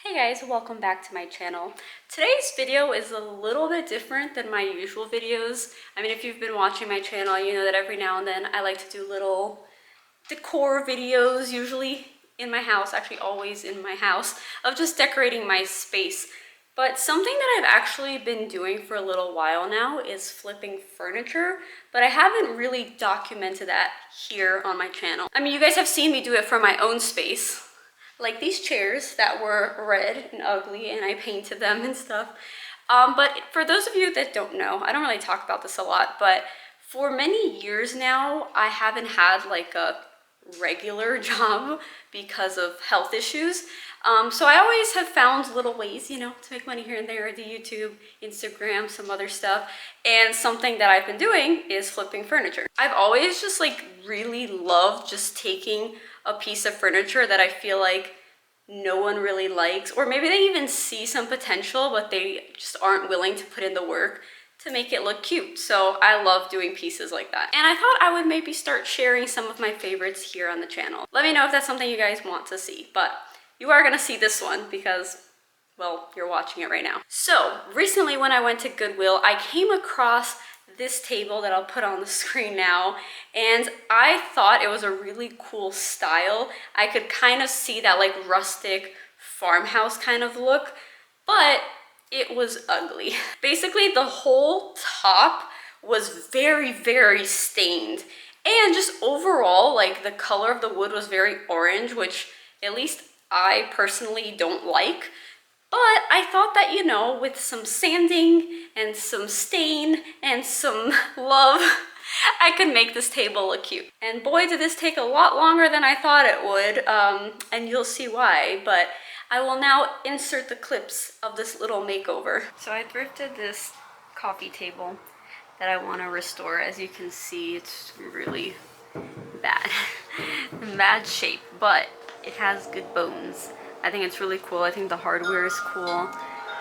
Hey guys, welcome back to my channel. Today's video is a little bit different than my usual videos. I mean, if you've been watching my channel, you know that every now and then I like to do little decor videos, usually in my house, actually always in my house, of just decorating my space. But something that I've actually been doing for a little while now is flipping furniture, but I haven't really documented that here on my channel. I mean, you guys have seen me do it for my own space, like these chairs that were red and ugly and I painted them and stuff. But for those of you that don't know, I don't really talk about this a lot, but for many years now, I haven't had like a regular job because of health issues. So I always have found little ways, you know, to make money here and there, do YouTube, Instagram, some other stuff. And something that I've been doing is flipping furniture. I've always just like really loved just taking a piece of furniture that I feel like no one really likes, or maybe they even see some potential, but they just aren't willing to put in the work to make it look cute. So I love doing pieces like that. And I thought I would maybe start sharing some of my favorites here on the channel. Let me know if that's something you guys want to see, but you are gonna see this one because, well, you're watching it right now. So recently when I went to Goodwill, I came across this table that I'll put on the screen now, and I thought it was a really cool style. I could kind of see that like rustic farmhouse kind of look, but it was ugly. Basically, the whole top was very, very stained, and just overall, like the color of the wood was very orange, which at least I personally don't like. But I thought that, you know, with some sanding and some stain and some love, I could make this table look cute. And boy, did this take a lot longer than I thought it would, and you'll see why, but I will now insert the clips of this little makeover. So I thrifted this coffee table that I want to restore. As you can see, it's really bad, in bad shape, but it has good bones. I think it's really cool. I think the hardware is cool,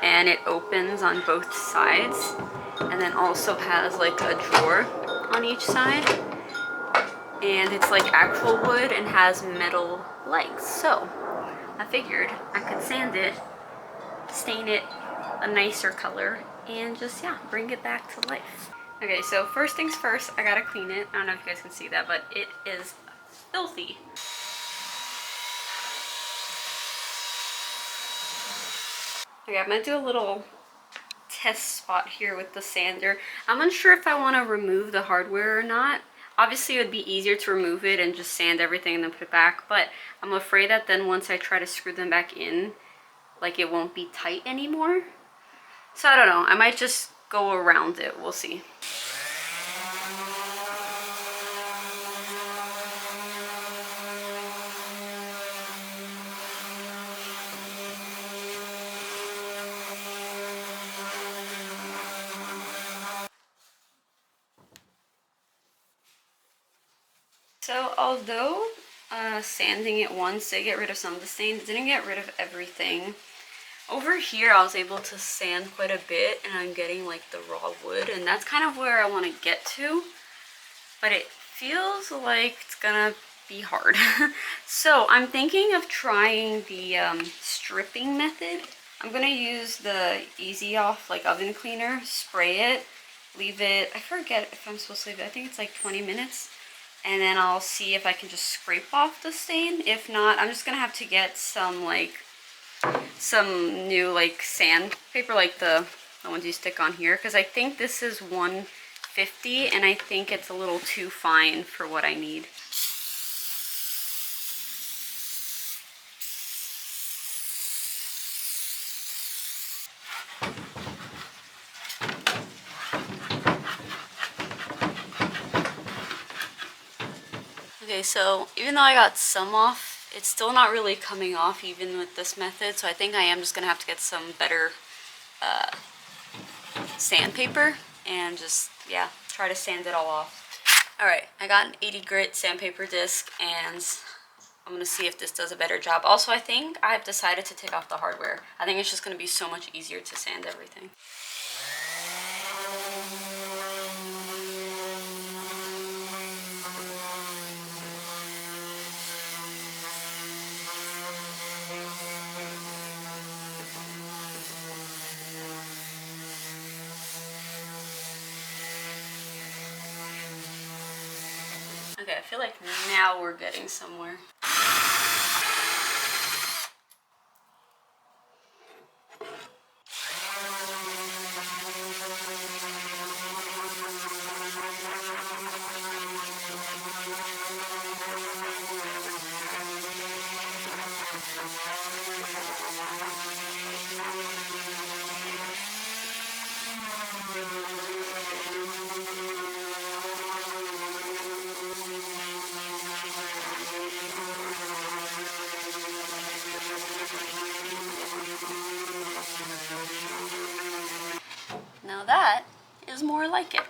and it opens on both sides, and then also has like a drawer on each side, and it's like actual wood and has metal legs. So I figured I could sand it, stain it a nicer color, and just, yeah, bring it back to life. Okay, so first things first, I gotta clean it. I don't know if you guys can see that, but it is filthy. Okay, I'm gonna do a little test spot here with the sander. I'm unsure if I want to remove the hardware or not. Obviously, it would be easier to remove it and just sand everything and then put it back, but I'm afraid that then once I try to screw them back in, like it won't be tight anymore. So I don't know, I might just go around it, we'll see. So although sanding it once did get rid of some of the stains, didn't get rid of everything. Over here I was able to sand quite a bit, and I'm getting like the raw wood, and that's kind of where I want to get to, but it feels like it's gonna be hard. So I'm thinking of trying the stripping method. I'm gonna use the Easy Off like oven cleaner, spray it, leave it, I forget if I'm supposed to leave it, I think it's like 20 minutes. And then I'll see if I can just scrape off the stain. If not, I'm just gonna have to get some new like sandpaper, like the ones you stick on here, because I think this is 150 and I think it's a little too fine for what I need. Okay, so even though I got some off, it's still not really coming off even with this method, so I think I am just gonna have to get some better sandpaper and just, yeah, try to sand it all off. Alright, I got an 80 grit sandpaper disc, and I'm gonna see if this does a better job. Also, I think I've decided to take off the hardware. I think it's just gonna be so much easier to sand everything. Okay, I feel like now we're getting somewhere. Now that is more like it.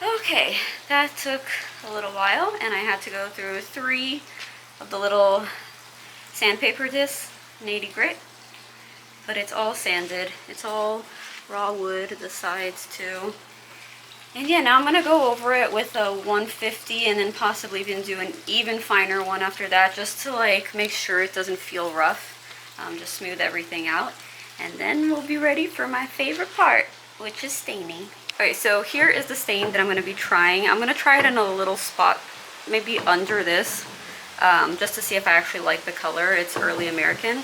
Okay, that took a little while, and I had to go through 3 of the little sandpaper discs, 80 grit, but it's all sanded. It's all raw wood, the sides too. And yeah, now I'm gonna go over it with a 150 and then possibly even do an even finer one after that, just to like make sure it doesn't feel rough. Just smooth everything out. And then we'll be ready for my favorite part, which is staining. Okay, so here is the stain that I'm gonna be trying. I'm gonna try it in a little spot, maybe under this, just to see if I actually like the color. It's early American.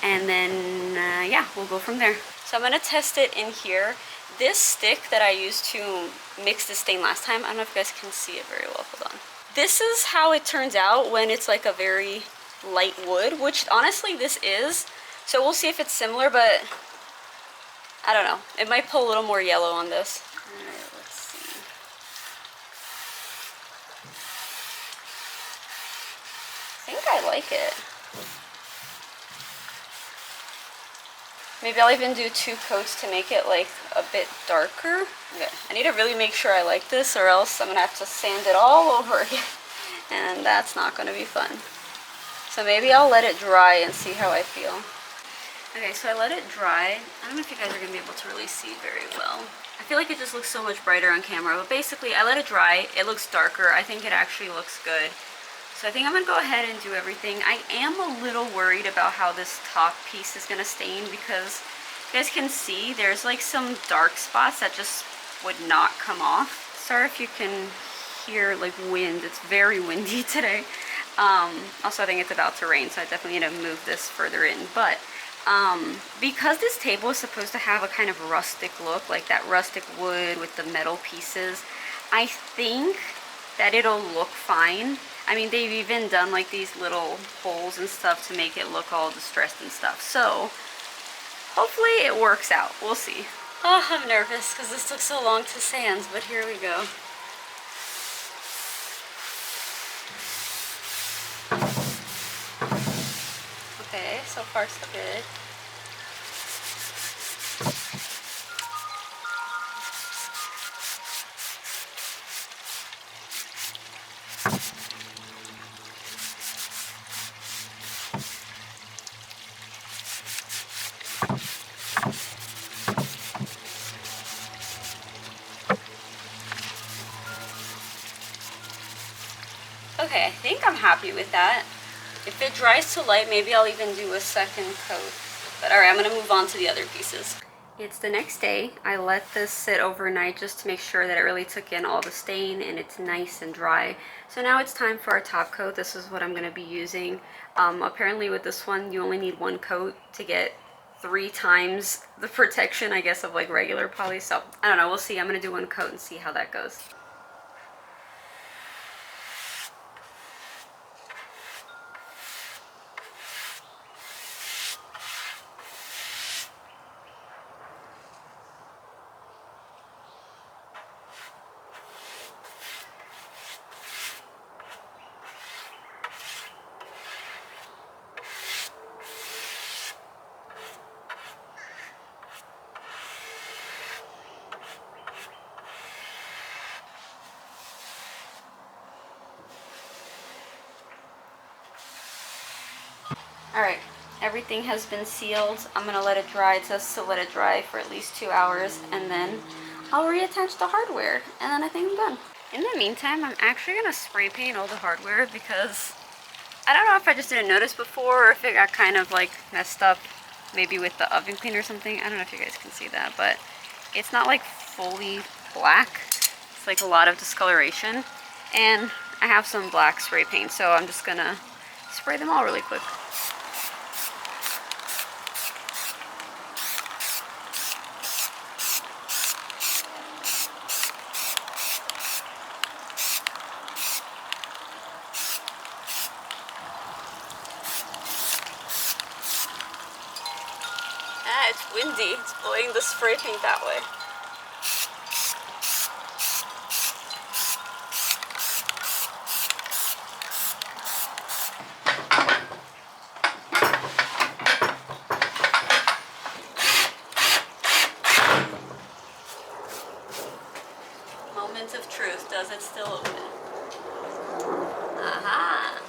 And then, yeah, we'll go from there. So I'm gonna test it in here. This stick that I used to mix the stain last time, I don't know if you guys can see it very well, hold on. This is how it turns out when it's like a very light wood, which honestly this is. So we'll see if it's similar, but I don't know. It might pull a little more yellow on this. Alright, let's see. I think I like it. Maybe I'll even do 2 coats to make it like a bit darker. Okay. I need to really make sure I like this, or else I'm gonna have to sand it all over again. And that's not gonna be fun. So maybe I'll let it dry and see how I feel. Okay, so I let it dry. I don't know if you guys are gonna be able to really see very well. I feel like it just looks so much brighter on camera, but basically I let it dry. It looks darker. I think it actually looks good. So I think I'm gonna go ahead and do everything. I am a little worried about how this top piece is gonna stain, because you guys can see there's like some dark spots that just would not come off. Sorry if you can hear like wind. It's very windy today. Also I think it's about to rain, so I definitely need to move this further in. But because this table is supposed to have a kind of rustic look, like that rustic wood with the metal pieces, I think that it'll look fine. I mean, they've even done like these little holes and stuff to make it look all distressed and stuff. So hopefully it works out. We'll see. Oh, I'm nervous because this took so long to sand, but here we go. Okay, so far so good. Okay, I think think I'm happy with that. If it dries to light, maybe I'll even do a second coat. But all right, I'm gonna move on to the other pieces. It's the next day. I let this sit overnight just to make sure that it really took in all the stain and it's nice and dry. So now it's time for our top coat. This is what I'm gonna be using. Apparently with this one, you only need one coat to get 3 times the protection, I guess, of like regular poly. So I don't know, we'll see. I'm gonna do one coat and see how that goes. All right, everything has been sealed. I'm gonna let it dry. It says to let it dry for at least 2 hours, and then I'll reattach the hardware, and then I think I'm done. In the meantime, I'm actually gonna spray paint all the hardware because I don't know if I just didn't notice before or if it got kind of like messed up, maybe with the oven cleaner or something. I don't know if you guys can see that, but it's not like fully black. It's like a lot of discoloration, and I have some black spray paint, so I'm just gonna spray them all really quick. Ah, it's windy. It's blowing the spray paint that way. Moment of truth. Does it still open? Aha!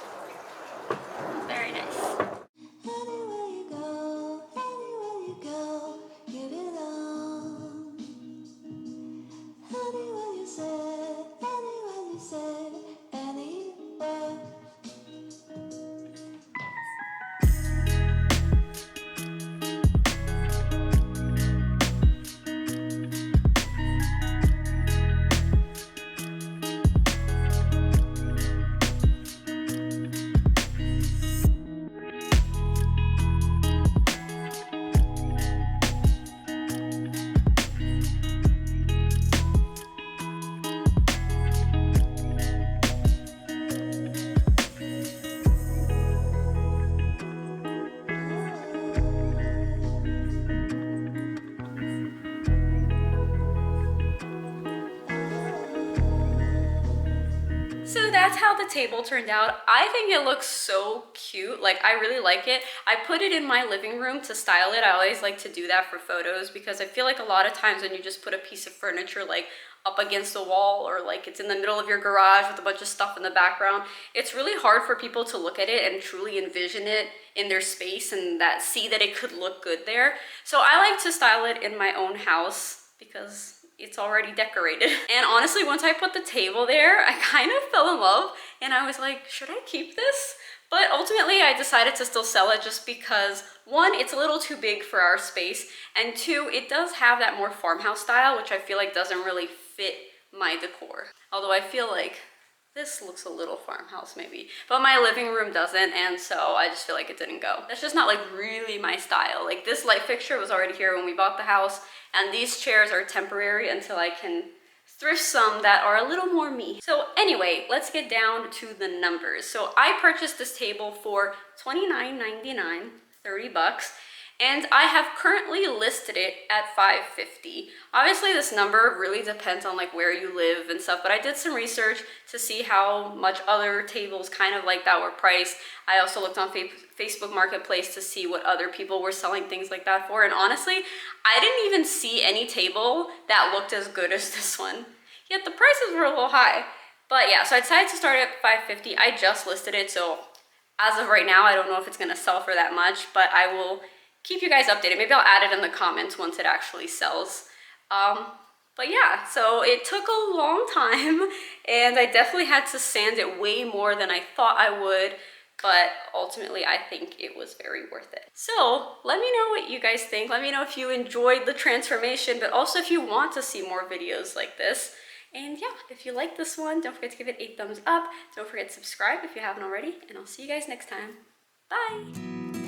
Very nice. Anywhere you go, you belong. Anywhere you say, anywhere. So that's how the table turned out. I think it looks so cute. Like, I really like it. I put it in my living room to style it. I always like to do that for photos because I feel like a lot of times when you just put a piece of furniture like up against the wall or like it's in the middle of your garage with a bunch of stuff in the background, it's really hard for people to look at it and truly envision it in their space and that see that it could look good there. So I like to style it in my own house because it's already decorated. And honestly, once I put the table there, I kind of fell in love and I was like, should I keep this? But ultimately I decided to still sell it just because 1, it's a little too big for our space, and 2, it does have that more farmhouse style, which I feel like doesn't really fit my decor. Although I feel like this looks a little farmhouse maybe, but my living room doesn't, and so I just feel like it didn't go. That's just not like really my style. Like, this light fixture was already here when we bought the house, and these chairs are temporary until I can thrift some that are a little more me. So anyway, let's get down to the numbers. So I purchased this table for $29.99, 30 bucks. And I have currently listed it at $550. Obviously this number really depends on like where you live and stuff, but I did some research to see how much other tables kind of like that were priced. I also looked on Facebook Marketplace to see what other people were selling things like that for, and honestly, I didn't even see any table that looked as good as this one. Yet the prices were a little high. But yeah, so I decided to start at $550. I just listed it, so as of right now, I don't know if it's gonna sell for that much, but I will keep you guys updated. Maybe I'll add it in the comments once it actually sells. But yeah, so it took a long time and I definitely had to sand it way more than I thought I would, but ultimately I think it was very worth it. So let me know what you guys think. Let me know if you enjoyed the transformation, but also if you want to see more videos like this. And yeah, if you like this one, don't forget to give it a thumbs up. Don't forget to subscribe if you haven't already, and I'll see you guys next time. Bye!